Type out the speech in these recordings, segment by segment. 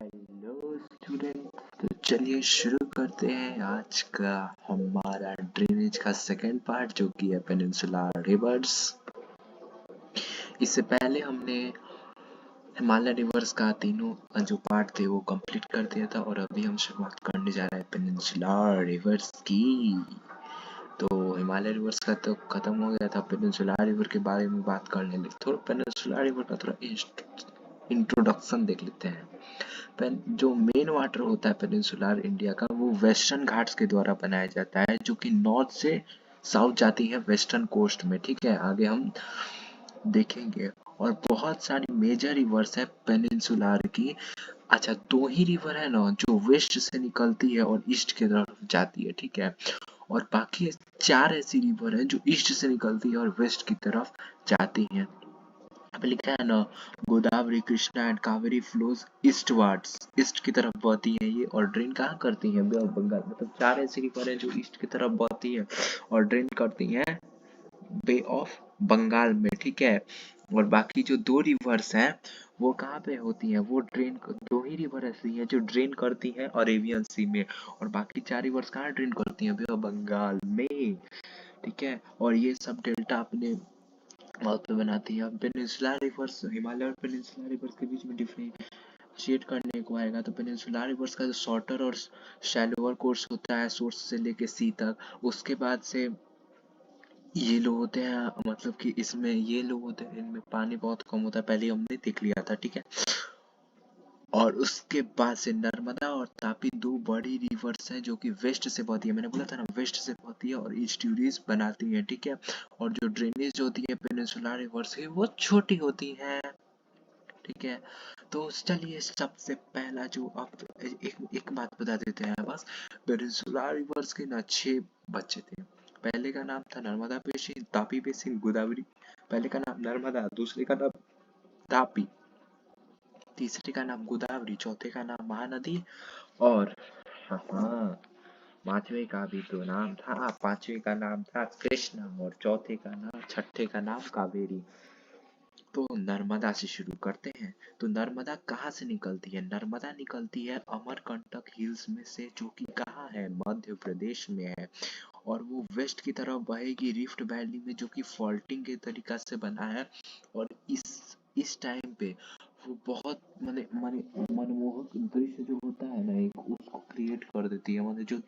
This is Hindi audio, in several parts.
Hello student. तो चलिए शुरू करते हैं आज का हमारा ड्रेनेज का सेकंड पार्ट जो कि है पेनिनसुलर रिवर्स। इससे पहले हमने हिमालय रिवर्स का तीनों जो पार्ट थे वो कंप्लीट कर दिया था और अभी हम शुरुआत करने जा रहे हैं पेनिनसुलर रिवर्स की। तो हिमालय रिवर्स का तो खत्म हो गया था, पेनिनसुलर रिवर के बारे में बात करने लगे। थोड़ा पेनिनसुलर रिवर का थोड़ा इंट्रोडक्शन देख लेते हैं। जो मेन वाटर होता है पेनिनसुलर इंडिया का, वो वेस्टर्न घाट्स के द्वारा बनाया जाता है, जो कि नॉर्थ से साउथ जाती है वेस्टर्न कोस्ट में। ठीक है, आगे हम देखेंगे। और बहुत सारी मेजर रिवर्स है पेनिनसुलर की। अच्छा, दो ही रिवर है ना जो वेस्ट से निकलती है और ईस्ट की तरफ जाती है। ठीक है, और बाकी चार ऐसी रिवर है जो ईस्ट से निकलती है और वेस्ट की तरफ जाती है। पे लिखा है ना, Godavari Krishna and Kaveri flows eastwards, east की तरफ बहती है ये, और ड्रेन कहाँ करती है? बे ऑफ बंगाल। मतलब चार ऐसी रिवर है जो ईस्ट की तरफ बहती है और ड्रेन करती है बे ऑफ बंगाल में। ठीक है, और बाकी जो दो रिवर्स हैं वो कहाँ पे होती हैं? वो ड्रेन, दो ही रिवर ऐसी हैं जो ड्रेन करती हैं अरेबियन सी में, और बाकी चार रिवर्स कहाँ ड्रेन करती हैं? बे ऑफ बंगाल में। ठीक है, और ये सब डेल्टा अपने वहाँ पे बनाती है। अब पेनिनसुलर रिवर्स, हिमालय और पेनिनसुलर रिवर्स के बीच में डिफरेंशिएट करने को आएगा तो पेनिनसुलर रिवर्स का जो शॉर्टर और शैलोअर कोर्स होता है सोर्स से लेके सी तक, उसके बाद से ये लोग होते हैं, मतलब कि इसमें ये लोग होते हैं, इनमें पानी बहुत कम होता है, पहले हमने देख लिया था। ठीक है, और उसके बाद से नर्मदा और तापी दो बड़ी रिवर्स हैं जो कि वेस्ट से बहती है। मैंने बोला था ना, वेस्ट से बहती है और ईस्ट्यूरीज बनाती है। ठीक है, और जो ड्रेनेज होती है पेनिनसुलर रिवर्स की वो छोटी होती है। ठीक है, तो चलिए सबसे पहला जो आप एक एक बात बता देते हैं बस। पेनिनसुलर रिवर्स के ना 6 बच्चे थे। पहले का नाम था नर्मदा बेसिन, तापी बेसिन, गोदावरी। पहले का नाम नर्मदा, दूसरे का नाम तापी, तीसरे का नाम गोदावरी, चौथे का नाम महानदी, और हाँ, पांचवे का भी तो नाम था। पांचवे का नाम था कृष्णा और चौथे का नाम, छठे का नाम कावेरी। तो नर्मदा से शुरू करते हैं। तो नर्मदा कहाँ से निकलती है? नर्मदा निकलती है अमरकंटक हिल्स में से, जो कि कहाँ है? मध्य प्रदेश में है। और वो वेस्ट की तरफ बहेगी रिफ्ट वैली में, जो कि फॉल्टिंग के तरीका से बना है। और इस टाइम पे वो बहुत माने माने मनमोहक दृश्य जो होता है ना, एक उसको क्रिएट कर देती है। मतलब जो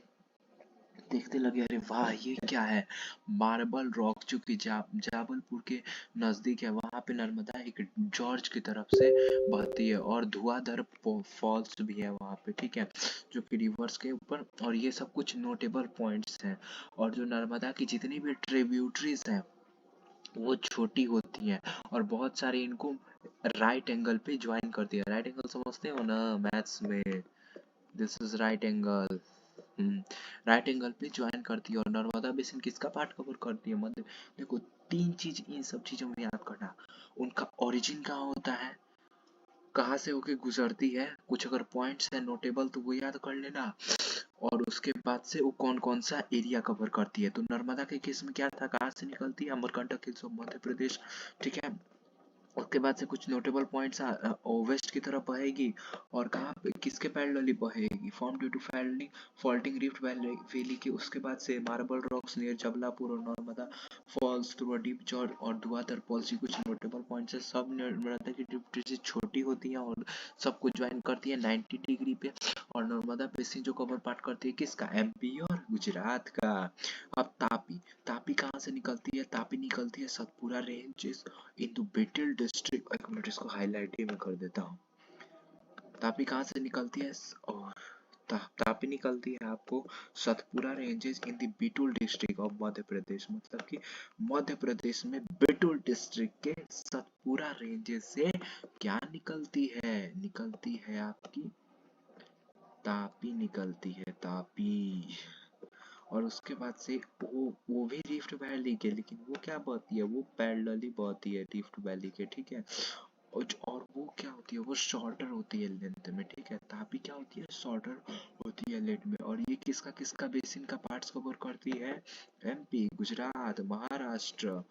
देखते लगे, अरे वाह ये क्या है? मार्बल रॉक जो कि जाबलपुर के नजदीक है, वहां पे नर्मदा एक जॉर्ज की तरफ से बहती है, और धुआंधार फॉल्स भी है वहां पे। ठीक है, जो कि रिवर्स के ऊपर, और ये सब कुछ नोटेबल पॉइंट्स हैं। और जो नर्मदा की जितनी भी ट्रिब्यूटरीज हैं वो छोटी होती हैं, और बहुत सारे इनको राइट एंगल पे ज्वाइन करती है। राइट एंगल समझते हो ना मैथ्स में? This is right angle. Right angle पे ज्वाइन करती है। और नर्मदा बेसिन किसका पार्ट कवर करती है? मतलब देखो, तीन चीज इन सब चीजों में याद करना। उनका ओरिजिन कहाँ होता है, कहाँ से होके गुजरती है, कुछ अगर पॉइंट्स है नोटेबल तो वो याद कर लेना। और उसके बाद से वो कौन कौन सा एरिया कवर करती है। तो नर्मदा के केस में क्या था, कहाँ से निकलती है? अमरकंटक हिल्स ऑफ मध्य प्रदेश। ठीक है, उसके बाद से कुछ नोटेबल पॉइंट्स, वेस्ट की तरफ बहेगी, और कहाँ पे किसके पैरेलली बहेगी? Form due to faulting rift valley के। उसके बाद से मार्बल रॉक्स नियर जबलापुर और Narmada falls through a deep gorge और धुआंधार फॉल्स। ये कुछ नोटेबल पॉइंट्स है। सब नर्मदा की ट्रिब्यूटरीज छोटी होती हैं और सबको ज्वाइन करती है 90 डिग्री पे। और नर्मदा बेसिन जो कवर पार्ट करती है किसका? एमपी और गुजरात का। अब तापी, तापी कहाँ से निकलती है? तापी निकलती है Satpura ranges in Betul district. एक मिनट, इसको हाईलाइट ही मैं कर देता हूँ। तापी कहाँ से निकलती है? और तापी निकलती है आपको Satpura ranges in the Betul district of Madhya Pradesh. मतलब कि मध्य प्रदेश में बिटुल डिस्ट्रिक्ट के सतपुरा रेंजेस से क्या निकलती है? निकलती है आपकी तापी, निकलती है तापी। और उसके बाद से वो भी रिफ्ट वैली के, लेकिन वो क्या बहती है? वो पैरेलली बहती है रिफ्ट वैली के। ठीक है, और वो क्या होती है? वो शॉर्टर होती है लेंथ में। ठीक है, तापी क्या होती है? शॉर्टर होती है लेंथ में। और ये किसका किसका बेसिन का पार्ट्स कवर करती है? एमपी, गुजरात, महाराष्ट्र,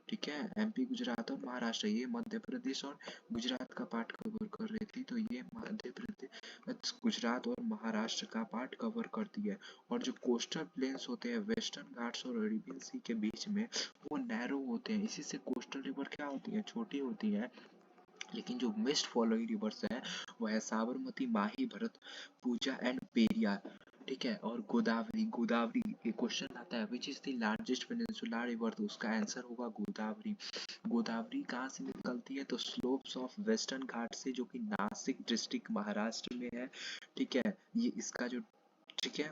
ठीक है, एमपी, गुजरात और महाराष्ट्र, ये मध्य प्रदेश और गुजरात का पार्ट कवर कर रही थी, तो ये मध्य प्रदेश, गुजरात और महाराष्ट्र का पार्ट कवर करती है। और जो कोस्टल प्लेन्स होते हैं वेस्टर्न घाट्स और अरेबियन सी के बीच में, वो नैरो होते हैं, इसी से कोस्टल रिवर क्या होती है, छोटी होती है। लेकिन जो मिस्ट फॉलोइंग रिवर्स है वो है साबरमती, माही, भरत, पूजा एंड पेरियार। ठीक है, और गोदावरी, गोदावरी ये क्वेश्चन आता है which is the largest peninsular river, तो उसका आंसर होगा गोदावरी। गोदावरी कहाँ से निकलती है, तो स्लोप्स ऑफ वेस्टर्न घाट से, जो कि नासिक डिस्ट्रिक्ट महाराष्ट्र में है। ठीक है, ये इसका जो, ठीक है,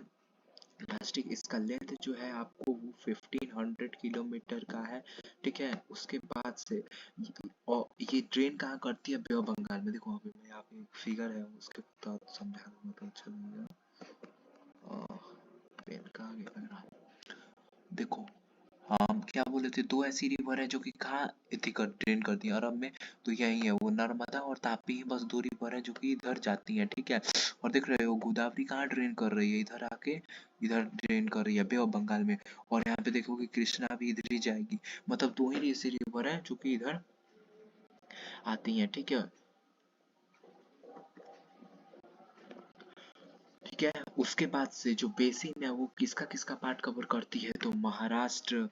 प्लास्टिक, इसका लेंथ जो है आपको वो 1500 किलोमीटर का है। ठीक है, उसके बाद से और ये ट्रेन कहाँ करती है, बे ऑफ बंगाल में। देखो अभी मैं यहाँ पे एक फिगर है उसके साथ समझा दूंगा तो अच्छा लगेगा। पेन कहाँ गया मेरा, देखो, हाँ क्या बोले थे, दो ऐसी रिवर है जो कि कहाँ ट्रेन करती है अरब में, तो यही है वो, नर्मदा और तापी ही बस दो रिवर है जो कि इधर जाती हैं। ठीक है, और देख रहे हो गोदावरी कहाँ ट्रेन कर रही है, इधर आके इधर ट्रेन कर रही है बे ऑफ बंगाल में। और यहाँ पे देखोगे कृष्णा भी इधर ही जाएगी, मतलब दो ही ऐसी रिवर है जो कि इधर आती हैं। ठीक है, ठीक है, उसके बाद से जो बेसिन है वो किसका किसका पार्ट कवर करती है, तो महाराष्ट्र,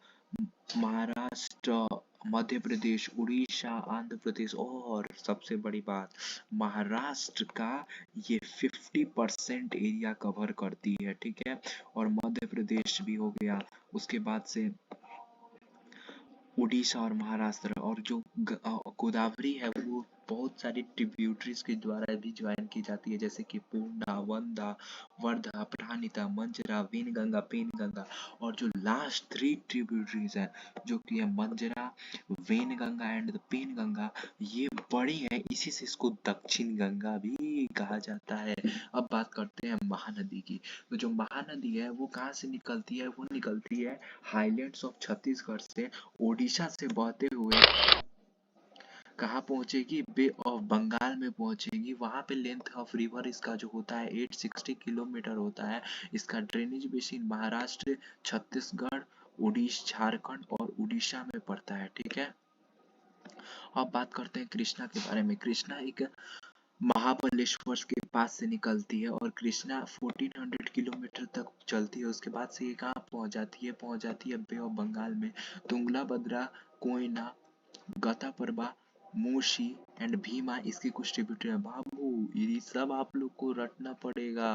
महाराष्ट्र, मध्य प्रदेश, उड़ीसा, आंध्र प्रदेश, और सबसे बड़ी बात, महाराष्ट्र का ये 50% एरिया कवर करती है। ठीक है, और मध्य प्रदेश भी हो गया, उसके बाद से उड़ीसा और महाराष्ट्र, और जो गोदावरी है वो बहुत सारी ट्रिब्यूटरीज के द्वारा भी ज्वाइन की जाती है, जैसे कि पूर्णा, वंदा, वर्धा, प्राणिता, मंजरा, वेनगंगा, पेनगंगा। और जो लास्ट थ्री ट्रिब्यूटरीज हैं जो कि है मंजरा, वेनगंगा एंड द पेनगंगा, ये बड़ी है, इसी से इसको दक्षिण गंगा भी कहा जाता है। अब बात करते हैं महानदी की। तो जो महानदी है वो कहाँ से निकलती है, वो निकलती है हाईलैंड्स ऑफ छत्तीसगढ़ से, ओडिशा से बहते हुए कहाँ पहुंचेगी, बे ऑफ बंगाल में पहुंचेगी। वहां पे लेंथ ऑफ रिवर इसका जो होता है 860 किलोमीटर होता है। इसका ड्रेनेज बेसिन महाराष्ट्र, छत्तीसगढ़, उड़ीसा, झारखंड और उड़ीसा में पड़ता है। ठीक है, अब बात करते हैं कृष्णा के बारे में। कृष्णा एक महाबलेश्वर के पास से निकलती है और कृष्णा 1400 किलोमीटर तक चलती है। उसके बाद से ये कहाँ पहुंच जाती है, पहुंच जाती है बे ऑफ बंगाल में। तुंगला भद्रा, कोयना, गतापरबा, मूशी एंड भीमा इसकी कुछ ट्रिब्यूटरी है। बाबू ये सब आप लोग को रटना पड़ेगा,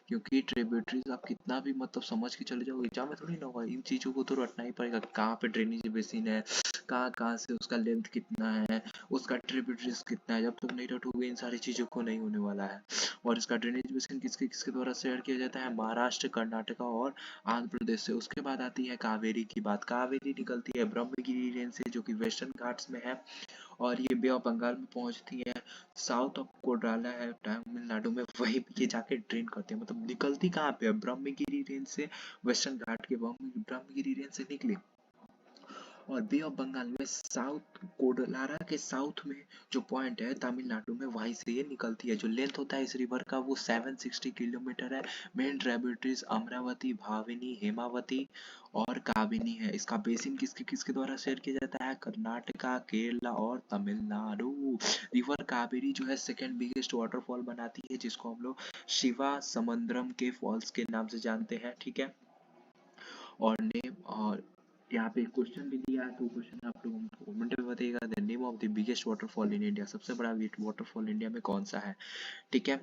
क्योंकि ट्रिब्यूटरीज आप कितना भी मतलब समझ के चले जाओ एग्जाम में थोड़ी ना होगा, इन चीजों को तो रटना ही पड़ेगा। कहाँ पे ड्रेनेज बेसिन है, कहाँ कहाँ से उसका लेंथ कितना है, उसका ट्रिब्यूटरीज कितना है, जब तक नहीं रटोगे इन सारी चीजों को नहीं होने वाला है। और इसका ड्रेनेज बेसिन किसके किसके द्वारा शेयर किया जाता है, महाराष्ट्र, कर्नाटका और आंध्र प्रदेश से। उसके बाद आती है कावेरी की बात। कावेरी निकलती है ब्रह्मगिरी रेंज से जो कि वेस्टर्न घाट्स में है, और ये बे ऑफ बंगाल में पहुंचती है। साउथ ऑफ कोडाला है तमिलनाडु में, वहीं पे ये जाके ड्रेन करते हैं। मतलब निकलती कहाँ पे है, ब्रह्मगिरी रेंज से, वेस्टर्न घाट के ब्रह्मगिरी रेंज से निकली, और बे ऑफ बंगाल में साउथ कोडलारा के साउथ में जो पॉइंट है तमिलनाडु में, वहीं से ये निकलती है। जो लेंथ होता है इस रिवर का वो 760 किलोमीटर है। मेन ट्रिब्यूटरीज अमरावती, भाविनी, हेमावती और काबिनी है। इसका बेसिन किसके किसके द्वारा शेयर किया जाता है, कर्नाटका, केरला और तमिलनाडु। रिवर कावेरी जो है सेकेंड बिगेस्ट वाटरफॉल बनाती है, जिसको हम लोग शिवा समंद्रम के फॉल्स के नाम से जानते हैं। ठीक है, और नेम, और यहाँ पे क्वेश्चन भी दिया है, तो क्वेश्चन आप लोग हमको कमेंट में बताइएगा। The name of the biggest waterfall in India, सबसे बड़ा वाटरफॉल इंडिया में कौन सा है। ठीक है,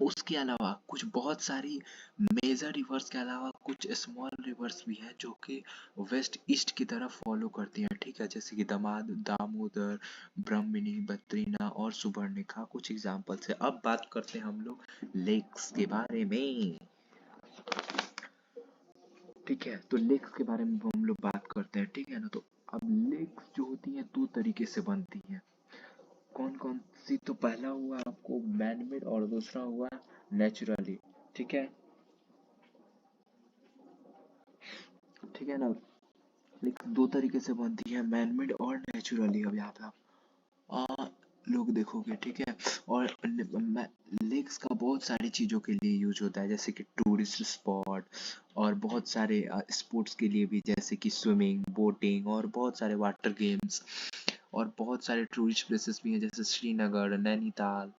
उसके अलावा कुछ बहुत सारी मेजर रिवर्स के अलावा कुछ स्मॉल रिवर्स भी हैं जो कि वेस्ट ईस्ट की तरफ फॉलो करती हैं। ठीक है, जैसे कि दामोदर, ब्रह्मणी, बद्रीना और सुबर्णिका कुछ एग्जाम्पल है। अब बात करते हैं हम लोग लेक्स के बारे में। ठीक है, तो लेक्स के बारे में हम लोग बात करते हैं। ठीक है ना, तो अब लेक्स जो होती हैं दो तरीके से बनती हैं। कौन कौन सी, तो पहला हुआ आपको मैनमेड और दूसरा हुआ नेचुरली। ठीक है, ठीक है ना, लेकिन दो तरीके से बनती है, मैनमेड और नेचुरली। अब यहाँ पे आप लोग देखोगे, ठीक है। और लेक्स का बहुत सारी चीज़ों के लिए यूज होता है, जैसे कि टूरिस्ट स्पॉट, और बहुत सारे स्पोर्ट्स के लिए भी, जैसे कि स्विमिंग, बोटिंग, और बहुत सारे वाटर गेम्स, और बहुत सारे टूरिस्ट प्लेसेस भी हैं, जैसे श्रीनगर, नैनीताल,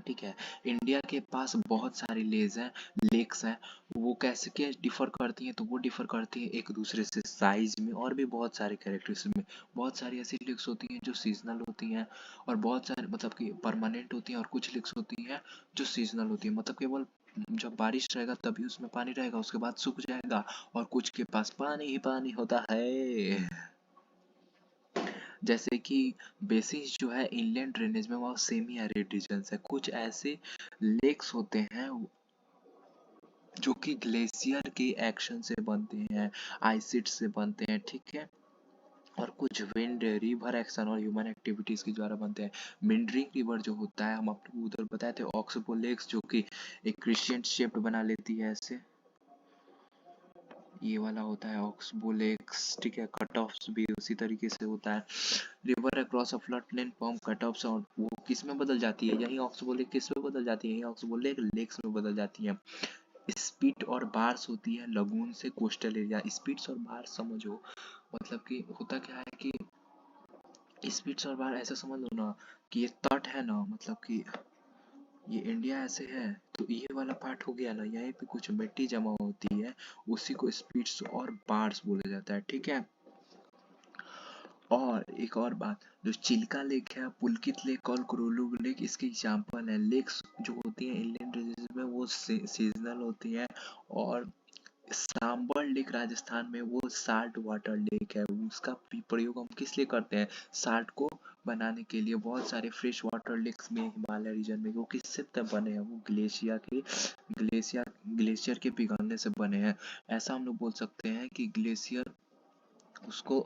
ठीक है। इंडिया के पास बहुत सारी लेक्स हैं। वो कैसे क्या डिफर करती हैं, तो वो डिफर करती हैं एक दूसरे से साइज में, और भी बहुत सारे कैरेक्टरिस्टिक्स में। बहुत सारी ऐसी लेक्स होती हैं जो सीजनल होती हैं, और बहुत सारे मतलब कि परमानेंट होती हैं, और कुछ लेक्स होती हैं जो सीजनल होती हैं, मतलब केवल जब बारिश रहेगा तभी उसमें पानी रहेगा, उसके बाद सूख जाएगा, और कुछ के पास पानी ही पानी होता है। जैसे कि बेसिस जो है इनलैंड ड्रेनेज में, वो सेमी एरिड रीजन्स है। कुछ ऐसे लेक्स होते हैं जो कि ग्लेशियर के एक्शन से बनते हैं, आइसिड से बनते हैं, ठीक है। और कुछ विंड, रिवर एक्शन और ह्यूमन एक्टिविटीज के द्वारा बनते हैं। मिंडरिंग रिवर जो होता है, हम आपको उधर बताए थे, ऑक्सबो लेक्स, जो कि एक क्रिश्चियन शेप्ड बना लेती है ऐसे, ये वाला होता है ऑक्सबो लेक्स, ठीक है। कट ऑफ्स भी उसी तरीके से होता है। River across a flood plain form cut offs, और वो किस में बदल जाती है, यही ऑक्सबो लेक किस में बदल जाती है, यही ऑक्सबो लेक लेक्स में बदल जाती है। स्पीट और बार्स होती है लगून से कोस्टल एरिया। स्पीट्स और बार्स समझो, मतलब कि होता क्या है कि स्पीट्स और बार ऐसा समझ लो ना, कि ये तट है ना, मतलब कि ये इंडिया ऐसे है, तो ये वाला पार्ट हो गया ना, यहीं पे कुछ मिट्टी जमा होती है, उसी को स्पीट्स और बार्स बोला जाता है, ठीक है। और एक और बात, जो चिल्का लेक है, पुलकित लेक और कुरोलू लेक इसके एग्जाम्पल है। लेक्स जो होती हैं इंडियन रीजन में, वो सीजनल होती हैं। और सांबर लेक राजस्थान में, वो साल्ट वाटर लेक है। उसका भी प्रयोग हम किस लिए करते हैं, साल्ट को बनाने के लिए। बहुत सारे फ्रेश वाटर लेक्स में हिमालय रीजन में, वो किससे तब बने हैं, वो ग्लेशियर के पिघलने से बने हैं। ऐसा हम लोग बोल सकते हैं कि ग्लेशियर उसको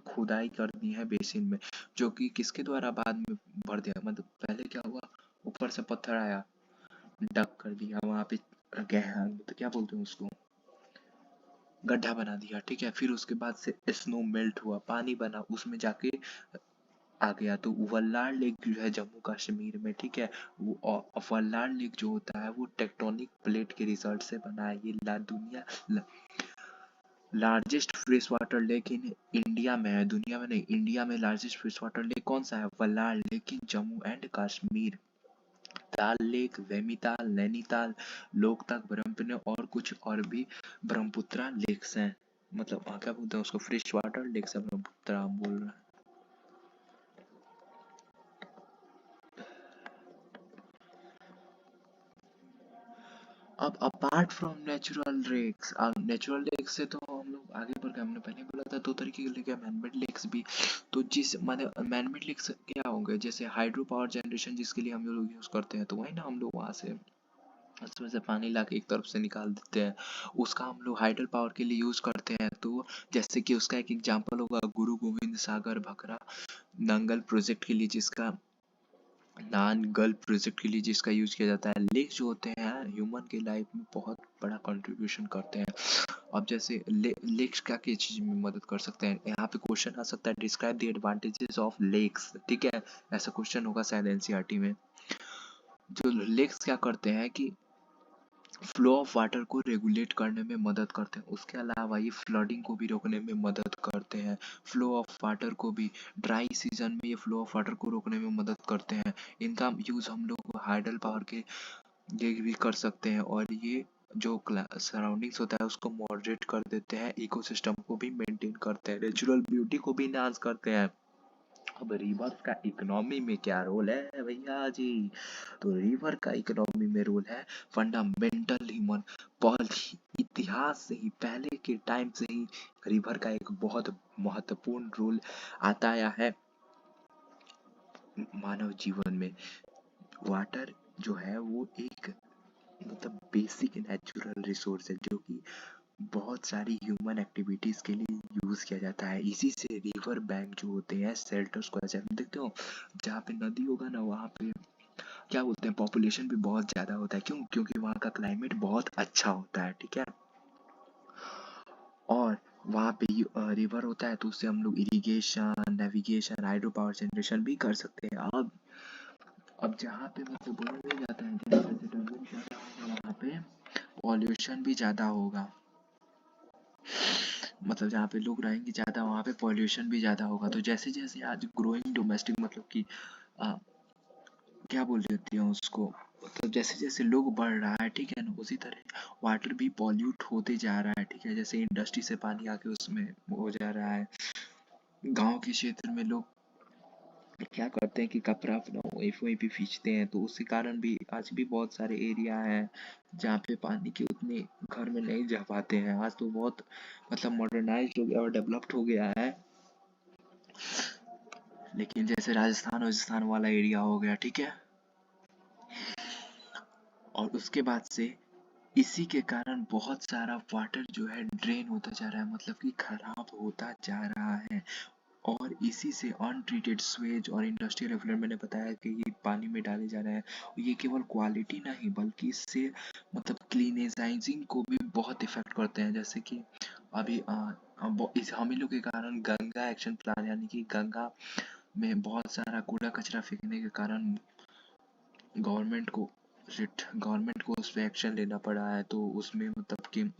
खुदाई कर दी है बेसिन में, जो कि किसके द्वारा बाद में भर दिया, मतलब पहले क्या हुआ, ऊपर से पत्थर आया, डक कर दिया वहां पे, गहरा तो क्या बोलते हैं उसको, गड्ढा बना दिया, ठीक है। फिर उसके बाद से स्नो मेल्ट हुआ, पानी बना, उसमें जाके आ गया। तो वल्लार लेक जो है जम्मू कश्मीर में, ठीक है, वो वल्लार लेक जो होता है, वो टेक्टोनिक प्लेट के रिजल्ट से बना है। ये दुनिया largest fresh water lake in India में है, दुनिया में नहीं, इंडिया में लार्जेस्ट फ्रेश वाटर लेक कौन सा है, Wular lake in Jammu and Kashmir. Dal lake, वैमीताल, नैनीताल, लोकतक, ब्रह्मपुत्र और कुछ और भी ब्रह्मपुत्रा लेक्स हैं। मतलब वहाँ क्या बोलते हैं उसको, फ्रेश वाटर लेक्स है, ब्रह्मपुत्रा हम बोल रहे हैं। अब अपार्ट फ्रॉम नेचुरल लेक्स से तो हम लोग आगे बढ़ गए। हमने पहले बोला था दो तरीके के लेक है, मैनमेड लेक्स भी। तो जिस माने मैनमेड लेक्स क्या होंगे, जैसे हाइड्रो पावर जनरेशन जिसके लिए हम लोग यूज करते हैं, तो वही ना हम लोग वहाँ से उसमें से पानी ला के एक तरफ से निकाल देते हैं, उसका हम लोग हाइडल पावर के लिए यूज करते हैं। तो जैसे कि उसका एक एग्जांपल होगा गुरु गोविंद सागर भखरा नंगल प्रोजेक्ट के लिए, जिसका नानगल प्रोजेक्ट के लिए जिसका यूज किया जाता है। लेक जो होते हैं ह्यूमन के लाइफ में बहुत बड़ा कंट्रीब्यूशन करते हैं। अब जैसे लेक्स क्या क्या चीज में मदद कर सकते हैं, यहाँ पे क्वेश्चन आ सकता है, describe the advantages of lakes, ठीक है, ऐसा क्वेश्चन होगा शायद एनसीईआरटी में। जो लेक्स क्या करते हैं कि फ्लो ऑफ वाटर को रेगुलेट करने में मदद करते हैं, उसके अलावा ये फ्लडिंग को भी रोकने में मदद करते हैं। फ्लो ऑफ वाटर को भी, ड्राई सीजन में ये फ्लो ऑफ वाटर को रोकने में मदद करते हैं। इनका यूज हम लोग हाइडल पावर के लिए भी कर सकते हैं, और ये जो सराउंडिंग्स होता है उसको मॉडरेट कर देते हैं, इकोसिस्टम को भी मेंटेन करते हैं, नेचुरल ब्यूटी को भी इनहांस करते हैं। अब रिवर का इकोनॉमी में क्या रोल है भैया जी, तो रिवर का इकोनॉमी में रोल है फंडामेंटल ह्यूमन। बहुत इतिहास से ही, पहले के टाइम से ही रिवर का एक बहुत महत्वपूर्ण रोल आता आया है मानव जीवन में। वाटर जो है वो एक मतलब बेसिक नेचुरल रिसोर्स है, जो कि बहुत सारी ह्यूमन एक्टिविटीज के लिए यूज किया जाता है। इसी से रिवर बैंक जो होते हैं शेल्टर्स को, ऐसे देखते हो जहाँ पे नदी होगा ना, वहाँ पे क्या बोलते हैं, पॉपुलेशन भी बहुत ज्यादा होता है। क्योंकि वहाँ का क्लाइमेट बहुत अच्छा होता है, ठीक है। और वहाँ पे रिवर होता है, तो उससे हम लोग irrigation, navigation, hydro power generation भी कर सकते हैं। अब जहाँ पे मतलब बोला नहीं जाता है, जैसे जैसे डेवलपमेंट ज़्यादा होगा वहाँ पे पॉल्यूशन भी ज़्यादा होगा। मतलब जहाँ पे लोग रहेंगे ज़्यादा वहाँ पे पॉल्यूशन भी ज़्यादा होगा। तो जैसे जैसे आज ग्रोइंग डोमेस्टिक मतलब कि अ, क्या बोल देती हूँ उसको, मतलब जैसे जैसे लोग बढ़ रहा है, ठीक है ना, उसी तरह वाटर भी पॉल्यूट होते जा रहा है, ठीक है। जैसे इंडस्ट्री से पानी आके उसमें हो जा रहा है। गांव के क्षेत्र में लोग क्या करते हैं कि कपड़ा अपना वहीं वहीं पे खींचते हैं, तो उसी कारण भी आज भी बहुत सारे एरिया हैं जहाँ पे पानी के उतने घर में नहीं जा पाते हैं। आज तो बहुत मतलब मॉडर्नाइज्ड हो गया और डेवलप्ड हो गया है, लेकिन जैसे राजस्थान राजस्थान वाला एरिया हो गया, ठीक है। और उसके बाद से इसी के कारण बहुत सारा वाटर जो है ड्रेन होता जा रहा है, मतलब कि खराब होता जा रहा है। और इसी से अनट्रीटेड स्वेज और इंडस्ट्रियल एफलुएंट मैंने बताया कि ये पानी में डाले जा रहे हैं। ये केवल क्वालिटी नहीं बल्कि इससे मतलब क्लीनेसाइजिंग को भी बहुत इफेक्ट करते हैं। जैसे कि अभी इस हम ही लोग के कारण गंगा एक्शन प्लान यानी कि गंगा में बहुत सारा कूड़ा कचरा फेंकने के कारण गवर्नमेंट को गवर्नमेंट को उस पर एक्शन लेना पड़ा है। तो उसमें मतलब कि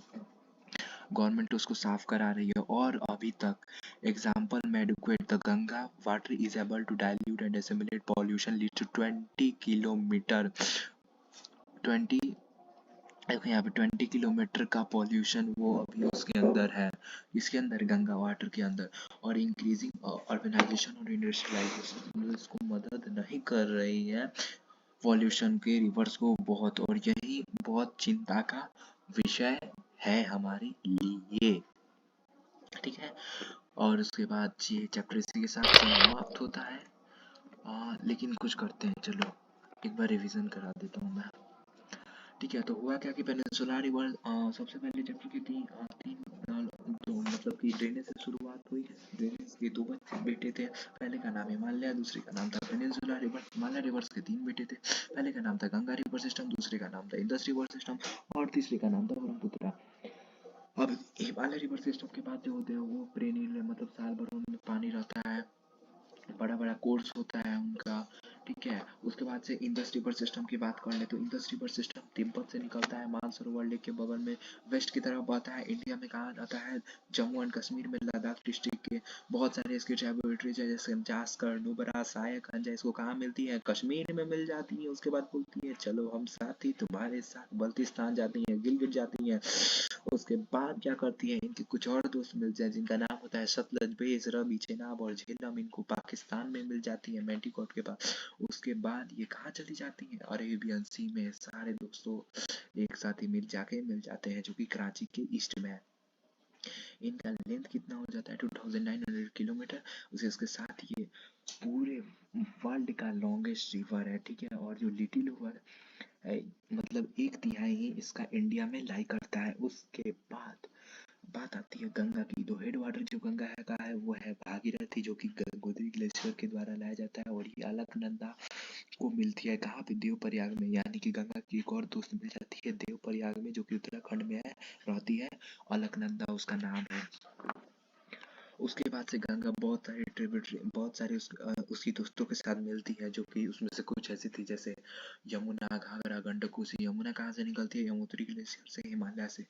गवर्नमेंट उसको साफ करा रही है। और अभी तक एग्जाम्पल में educate the Ganga water is able to dilute and assimilate pollution lead to 20 kilometre 20 देखो यहाँ पे 20 किलोमीटर का पॉल्यूशन वो अभी उसके अंदर है, इसके अंदर गंगा वाटर के अंदर। और इंक्रीजिंग अर्बनाइजेशन और इंडस्ट्रियलाइजेशन इसको मदद नहीं कर रही है पॉल्यूशन के रिवर्स को बहुत, और यही बहुत चिंता का विषय है हमारे लिए, ठीक है। और उसके बाद ये चैप्टर इसी के साथ समाप्त होता है। लेकिन कुछ करते हैं, चलो एक बार रिवीजन करा देता हूँ मैं, ठीक है। तो हुआ क्या कि पेनिनसुला रिवर सबसे पहले चैप्टर की तो मतलब कि ड्रेनेज से शुरुआत हुई। ड्रेनेज के दो बच्चे बेटे थे, पहले का नाम हिमालय, दूसरे का नाम था पेनिनसुला रिवर। हिमालय रिवर्स के तीन बेटे थे, पहले का नाम था गंगा रिवर सिस्टम, दूसरे का नाम था इंडस रिवर सिस्टम और तीसरे का नाम था ब्रह्मपुत्र। अब हिमालय रिवर सिस्टम के बाद जो होते हैं वो पेरेनियल मतलब साल भर उनमें पानी रहता है, बड़ा बड़ा कोर्स होता है उनका, ठीक है। उसके बाद से इंडस रिवर सिस्टम की बात कर ले तो इंडस रिवर सिस्टम तिब्बत से निकलता है, मानसरोवर लेक के बगल में वेस्ट की तरफ बहता है। इंडिया में कहाँ आता है, जम्मू एंड कश्मीर में लद्दाख डिस्ट्रिक्ट के बहुत सारे इसके ट्राइब्यूटरीज है, जैसे जास्कर, नुब्रा, सहायक, अंजा, इसको कहाँ मिलती है, कश्मीर में मिल जाती है। उसके बाद बोलती है चलो हम साथी तुम्हारे साथ बल्तिस्तान जाती हैं, गिलगित जाती हैं। उसके बाद क्या करती है, इनके कुछ और दोस्त मिलते हैं जिनका नाम होता है सतलज, बेज, रवि, चेनाब और झेलम, इनको पाकिस्तान में मिल जाती है मेंटीकोट के पास। उसके बाद ये कहाँ चली जाती है, अरेबियन सी में। सारे दोस्तों एक साथ ही मिल जाते हैं जो कि कराची के ईस्ट में है। इनका लेंथ कितना हो जाता है 2900 किलोमीटर। उसके साथ ये पूरे वर्ल्ड का लॉन्गेस्ट रिवर है, ठीक है। और जो लिटिल रिवर है मतलब एक तिहाई ही इसका इंडिया में लाई करता है। उसके बाद बात आती है गंगा की, तो हेड वाटर जो गंगा है का है वो है भागीरथी, जो कि गोदावरी ग्लेशियर के द्वारा लाया जाता है। और ये अलकनंदा को मिलती है कहाँ पे, देवप्रयाग में। यानी कि गंगा की एक और दोस्त मिल जाती है देवप्रयाग में, जो कि उत्तराखंड में है, रहती है, अलकनंदा उसका नाम है। उसके बाद से गंगा बहुत सारे ट्रिब्यूटरी बहुत सारे उसकी दोस्तों के साथ मिलती है, जो कि उसमें से कुछ ऐसी थी जैसे यमुना, घाघरा, गंडक, कोसी। यमुना कहाँ से निकलती है, यमुनोत्री ग्लेशियर से, हिमालय से।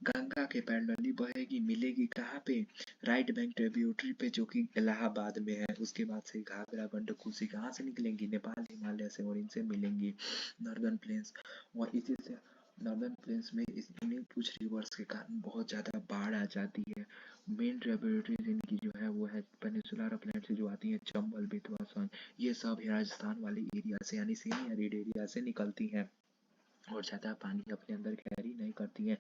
गंगा के पैरेलली बहेगी, मिलेगी कहाँ पे, राइट बैंक ट्रिब्यूटरी पे, जो कि इलाहाबाद में है। उसके बाद से घाघरा, गंडक, कोसी कहाँ से निकलेंगी, नेपाल, हिमालय से, और इनसे मिलेंगी नॉर्दर्न प्लेन्स। और इसी से नॉर्दर्न प्लेन्स में इन्हीं कुछ रिवर्स के कारण बहुत ज़्यादा बाढ़ आ जाती है। मेन ट्रिब्यूटरीज इनकी जो है वो है पेनिनसुलर अपलैंड से जो आती है, चंबल, बेतवा, सोन, ये सब राजस्थान वाले एरिया से यानी सेमी एरिड एरिया से निकलती हैं और ज़्यादा पानी अपने अंदर कैरी नहीं करती हैं।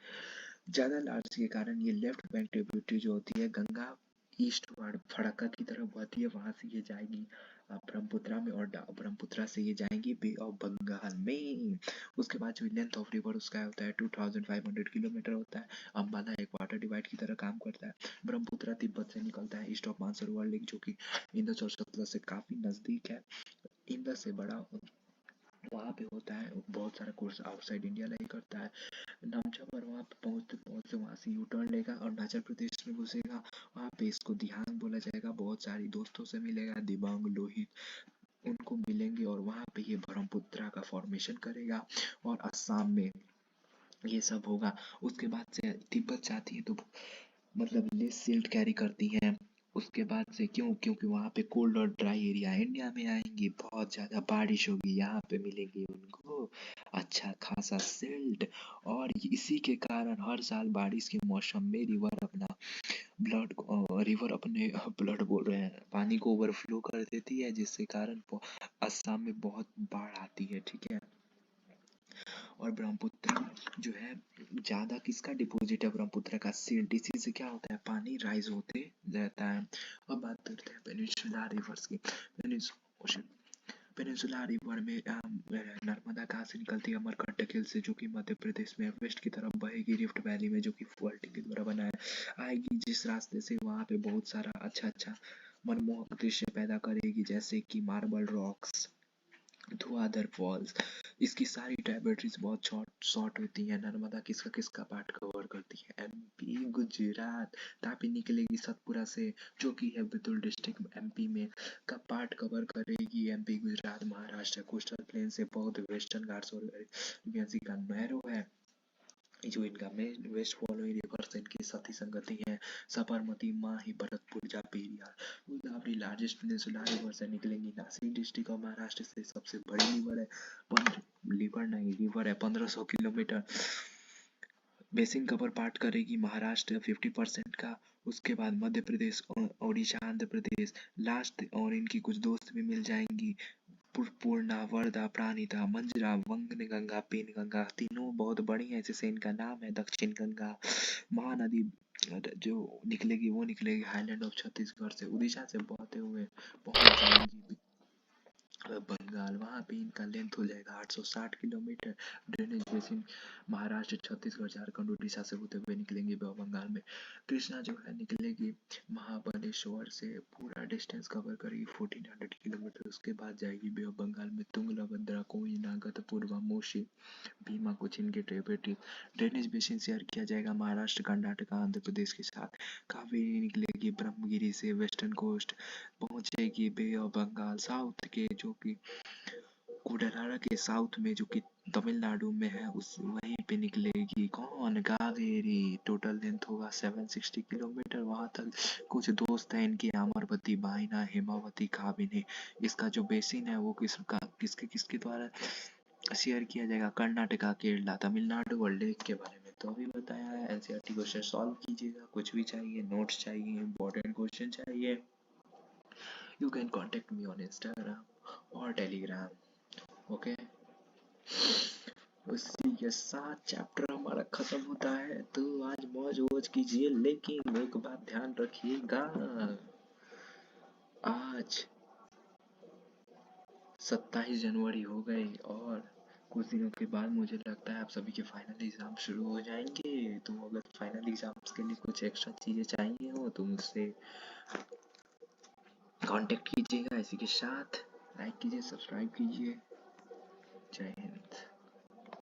ज़्यादा लार्ज के कारण ये लेफ्ट बैंक ट्रिब्यूटरी जो होती है गंगा ईस्टवर्ड फड़क्का की तरफ बहती है, वहां से ये जाएगी ब्रह्मपुत्रा में, और ब्रह्मपुत्रा से ये जाएंगी बे ऑफ बंगाल में। उसके बाद जो लेंथ ऑफ रिवर उसका होता है 2500 किलोमीटर होता है। अम्बाला एक वाटर डिवाइड की तरह काम करता है। ब्रह्मपुत्रा तिब्बत से निकलता है ईस्ट ऑफ मानसरोवर लेक, जो कि इंदस और सतलज से काफी नजदीक है। इंदस से बड़ा वहाँ पे होता है बहुत सारा कोर्स आउटसाइड इंडिया नहीं करता है। नामचा पर वहाँ पे पहुँचते पहुँचते वहाँ से यू टर्न लेगा और अरुणाचल प्रदेश में घुसेगा। वहाँ पे इसको दिहांग बोला जाएगा। बहुत सारी दोस्तों से मिलेगा, दिबांग, लोहित, उनको मिलेंगे और वहाँ पे ये ब्रह्मपुत्रा का फॉर्मेशन करेगा और असम में ये सब होगा। उसके बाद से तिब्बत जाती है तो मतलब लेस सिल्ट कैरी करती हैं। उसके बाद से क्योंकि वहाँ पे कोल्ड और ड्राई एरिया इंडिया में आएंगी, बहुत ज़्यादा बारिश होगी, यहाँ पे मिलेगी उनको अच्छा खासा सिल्ट। और इसी के कारण हर साल बारिश के मौसम में रिवर अपने ब्लड बोल रहे हैं, पानी को ओवरफ्लो कर देती है, जिससे कारण असम में बहुत बाढ़ आती है। ठीक है। और ब्रह्मपुत्र जो है ज़्यादा किसका डिपॉजिट है, ब्रह्मपुत्र का सिल्ट, इसी से क्या होता है पानी राइज होते रहता है। अब बात करते हैं पेनिनसुला रिवर्स की। पेनिनसुला रिवर में नर्मदा कहाँ से निकलती है, अमरकंटक हिल से, जो कि मध्य प्रदेश में वेस्ट की तरफ बहेगी रिफ्ट वैली में, जो कि वर्ल्ड के द्वारा बनाया आएगी जिस रास्ते से, वहाँ पे बहुत सारा अच्छा अच्छा मनमोहक दृश्य पैदा करेगी, जैसे कि मार्बल रॉक्स, धुआंधार फॉल्स। इसकी सारी ट्राइब्यूटरीज बहुत शॉर्ट शॉर्ट होती हैं। नर्मदा किसका किसका पार्ट कवर करती है, एमपी, गुजरात। तापी निकलेगी सतपुरा से, जो कि है बैतूल डिस्ट्रिक्ट एमपी में, का पार्ट कवर करेगी। MP, Gujarat, Maharashtra coastal plain से बहुत वेस्टर्न घाट्स और का नैरो है जो इनका मेन वेस्ट फॉलोइंग रिवर्स इनकी सती संगति है, Sabarmati, Mahi, Bharatpur, Periyar. Godavari largest peninsula river से निकलेंगी नासिक डिस्ट्रिक्ट और महाराष्ट्र से सबसे बड़ी रिवर है। रिवर है 1500 किलोमीटर। बेसिन कवर पार्ट करेगी महाराष्ट्र 50% का। उसके बाद मध्य प्रदेश, उड़ीसा, आंध्र प्रदेश लास्ट, और इनकी कुछ दोस्त भी मिल जाएंगी, पूर्णा, वर्धा, प्राणिता, मंजरा, वंगनगंगा, पेनगंगा, तीनों बहुत बड़ी हैं, जैसे इनका नाम है दक्षिण गंगा। महानदी जो निकलेगी वो निकलेगी हाईलैंड ऑफ छत्तीसगढ़ से, उड़ीसा से बहते हुए पहुंच जाएंगी बंगाल। वहाँ पे इनका लेंथ हो जाएगा 860 kilometre. Drainage basin Maharashtra, Chhattisgarh, Jharkhand, Orissa से होते हुए निकलेंगे बंगाल में। कृष्णा जो है निकलेगी महाबलेश्वर से, पूरा डिस्टेंस कवर करेगी 1400 किलोमीटर। उसके बाद जाएगी बे ऑफ बंगाल में तुंगला, भद्रा, कोयना, गतपूर्वा, मोशी, भीमा, कुछ इनके ट्रिब्यूटरी। ड्रेनेज बेसिन शेयर किया जाएगा महाराष्ट्र, कर्नाटक, आंध्र प्रदेश के साथ। कावेरी निकलेगी ब्रह्मगिरी से, वेस्टर्न कोस्ट पहुंचेगी बे ऑफ बंगाल साउथ के, जो कि कुडनारा के साउथ में, जो कि तमिलनाडु में है, उस वहीं पे निकलेगी कौन, कावेरी। टोटल लेंथ होगा 760 किलोमीटर। वहां तक कुछ दोस्त हैं इनकी, अमरवती, बायना, हेमावती, काबिनी। इसका जो बेसिन है वो किसके किसके द्वारा शेयर किया जाएगा, कर्नाटका, केरला, तमिलनाडु और लेक के बारे में तो अभी बताया है। एनसीईआरटी क्वेश्चन सॉल्व कीजिएगा, कुछ भी चाहिए, नोट्स चाहिए, इंपॉर्टेंट क्वेश्चन चाहिए, you can contact me on Instagram और टेलीग्राम। ओके, उसी के साथ चैप्टर हमारा खत्म होता है, तो आज मौज वोज कीजिए, लेकिन एक बात ध्यान रखिएगा, आज 27 जनवरी हो गई और कुछ दिनों के बाद मुझे लगता है आप सभी के फाइनल एग्जाम शुरू हो जाएंगे। तो अगर फाइनल एग्जाम्स के लिए कुछ एक्स्ट्रा चीज़ें चाहिए हो तो मुझसे कांटेक्ट कीजिएगा। इसी के साथ लाइक कीजिए, सब्सक्राइब कीजिए। जय हिंद।